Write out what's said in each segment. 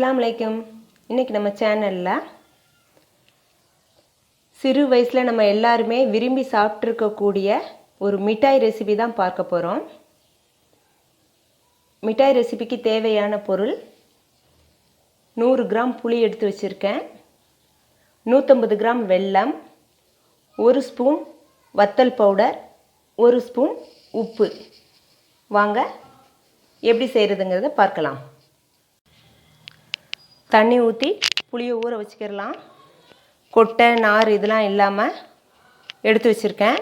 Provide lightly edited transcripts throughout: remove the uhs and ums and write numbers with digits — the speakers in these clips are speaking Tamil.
அஸ்ஸலாமு அலைக்கும். இன்றைக்கி நம்ம சேனலில் சிறு வயசில் நம்ம எல்லாருமே விரும்பி சாப்பிட்ருக்கக்கூடிய ஒரு மிட்டாய் ரெசிபி தான் பார்க்க போகிறோம். மிட்டாய் ரெசிபிக்கு தேவையான பொருள் 100 கிராம் புளி எடுத்து வச்சுருக்கேன், 150 கிராம் வெல்லம், 1 ஸ்பூன் வத்தல் பவுடர், 1 ஸ்பூன் உப்பு. வாங்க எப்படி செய்கிறதுங்கிறத பார்க்கலாம். தண்ணி ஊற்றி புளியை ஊற வச்சுக்கிடலாம். கொட்டை நார் இதெல்லாம் இல்லாமல் எடுத்து வச்சுருக்கேன்.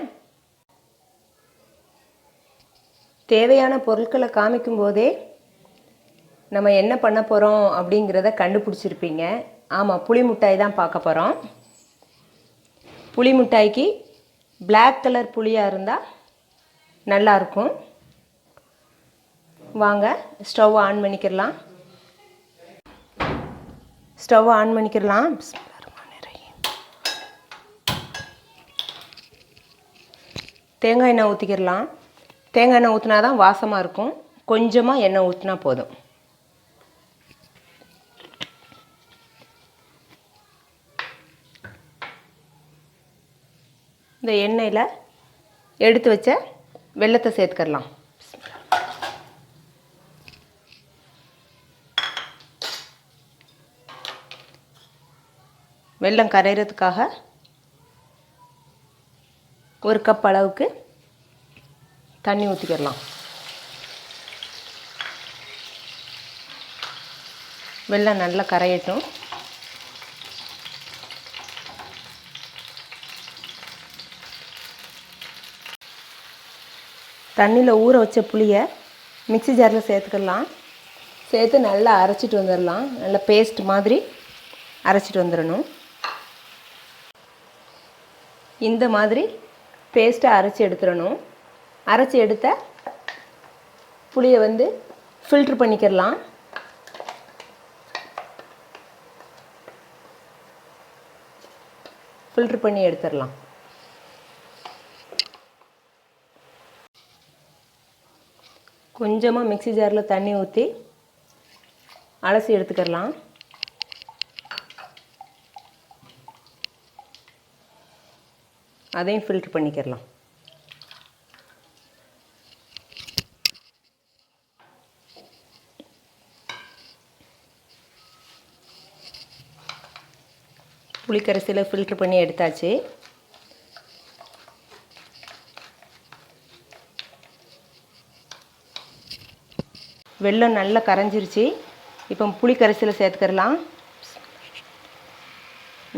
தேவையான பொருட்களை காமிக்கும் போதே நம்ம என்ன பண்ண போகிறோம் அப்படிங்கிறத கண்டுபிடிச்சிருப்பீங்க. ஆமாம், புளி மிட்டாய் தான் பார்க்க போகிறோம். புளி மிட்டாய்க்கு பிளாக் கலர் புளியாக இருந்தால் நல்லாயிருக்கும். வாங்க ஸ்டவ் ஆன் பண்ணிக்கிடலாம். ஸ்டவ் ஆன் பண்ணிக்கிடலாம். தேங்காய் எண்ணெய் ஊற்றிக்கிடலாம். தேங்காய் எண்ணெய் ஊற்றினா தான் வாசமாக இருக்கும். கொஞ்சமாக எண்ணெய் ஊற்றினா போதும். இந்த எண்ணெயில் எடுத்து வச்ச வெல்லத்தை சேர்த்துக்கிடலாம். வெல்லம் கரைகிறதுக்காக 1 கப் அளவுக்கு தண்ணி ஊற்றிக்கிடலாம். வெல்லம் நல்லா கரையட்டும். தண்ணியில் ஊற வச்ச புளியை மிக்ஸி ஜாரில் சேர்த்துக்கலாம். சேர்த்து நல்லா அரைச்சிட்டு வந்துடலாம். நல்லா பேஸ்ட் மாதிரி அரைச்சிட்டு வந்துடணும். இந்த மாதிரி பேஸ்ட்டை அரைச்சி எடுத்துடணும். அரைச்சி எடுத்த புளியை ஃபில்ட்ரு பண்ணிக்கிடலாம். ஃபில்ட்ரு பண்ணி எடுத்துடலாம். கொஞ்சமாக மிக்ஸி ஜாரில் தண்ணி ஊற்றி அலசி எடுத்துக்கிடலாம். அதையும் ஃபில்ட்ரு பண்ணிக்கிடலாம். புளிக்கரைசலை ஃபில்ட்ரு பண்ணி எடுத்தாச்சு. வெல்லம் நல்லா கரைஞ்சிருச்சு. இப்போ புளிக்கரைசலை சேர்த்துக்கிடலாம்.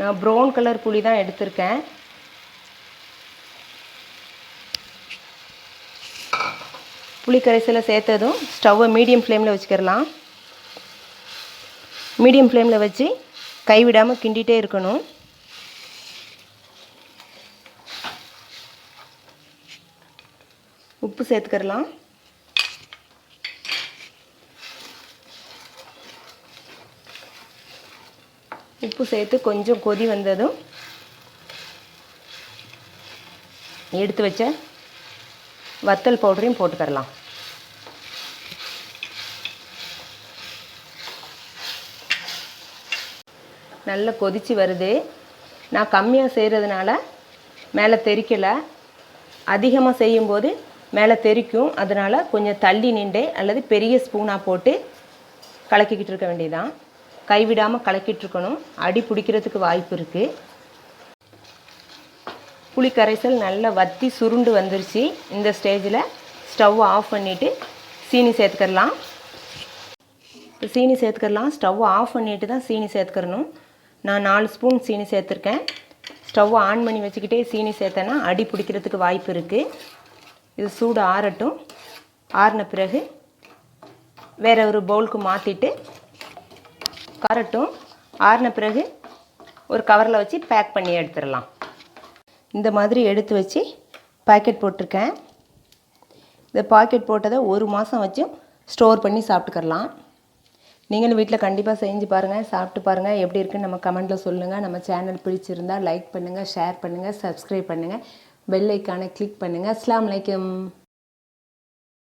நான் ப்ரௌன் கலர் புளி தான் எடுத்திருக்கேன். புளி கரைசலை சேர்த்ததும் ஸ்டவ்வை மீடியம் ஃப்ளேமில் வச்சுக்கிடலாம். மீடியம் ஃப்ளேமில் வச்சு கைவிடாமல் கிண்டிகிட்டே இருக்கணும். உப்பு சேர்த்துக்கிடலாம். உப்பு சேர்த்து கொஞ்சம் கொதி வந்ததும் எடுத்து வச்ச வத்தல் பவுடரையும் போட்டுக்கிடலாம். நல்லா கொதித்து வருது. நான் கம்மியாக செய்கிறதுனால மேலே தெறிக்கலை. அதிகமாக செய்யும்போது மேலே தெறிக்கும். அதனால் கொஞ்சம் தள்ளி நின்று அல்லது பெரிய ஸ்பூனாக போட்டு கலக்கிக்கிட்டு இருக்க வேண்டியதான். கைவிடாமல் கலக்கிட்டு இருக்கணும். அடி பிடிக்கிறதுக்கு வாய்ப்பு இருக்குது. புளி கரைசல் நல்லா வற்றி சுருண்டு வந்துருச்சு. இந்த ஸ்டேஜில் ஸ்டவ் ஆஃப் பண்ணிவிட்டு சீனி சேர்த்துக்கிடலாம். சீனி சேர்த்துக்கிடலாம். ஸ்டவ் ஆஃப் பண்ணிவிட்டு தான் சீனி சேர்த்துக்கிறணும். நான் 4 ஸ்பூன் சீனி சேர்த்துருக்கேன். ஸ்டவ் ஆன் பண்ணி வச்சுக்கிட்டே சீனி சேர்த்தேன்னா அடி பிடிக்கிறதுக்கு வாய்ப்பு இருக்குது. இது சூடு ஆறட்டும். ஆறின பிறகு வேறு ஒரு பவுலுக்கு மாற்றிட்டு காரட்டும். ஆறின பிறகு ஒரு கவரில் வச்சு பேக் பண்ணி எடுத்துடலாம். இந்த மாதிரி எடுத்து வச்சு பாக்கெட் போட்டிருக்கேன். இந்த பாக்கெட் போட்டதை 1 மாதம் வச்சும் ஸ்டோர் பண்ணி சாப்பிட்டுக்கலாம். நீங்களும் வீட்டில் கண்டிப்பாக செஞ்சு பாருங்கள், சாப்பிட்டு பாருங்கள். எப்படி இருக்குன்னு நம்ம கமெண்ட்டில் சொல்லுங்கள். நம்ம சேனல் பிடிச்சிருந்தால் லைக் பண்ணுங்கள், ஷேர் பண்ணுங்கள், சப்ஸ்கிரைப் பண்ணுங்கள், பெல் ஐக்கானை கிளிக் பண்ணுங்கள். அஸ்ஸலாமு அலைக்கும்.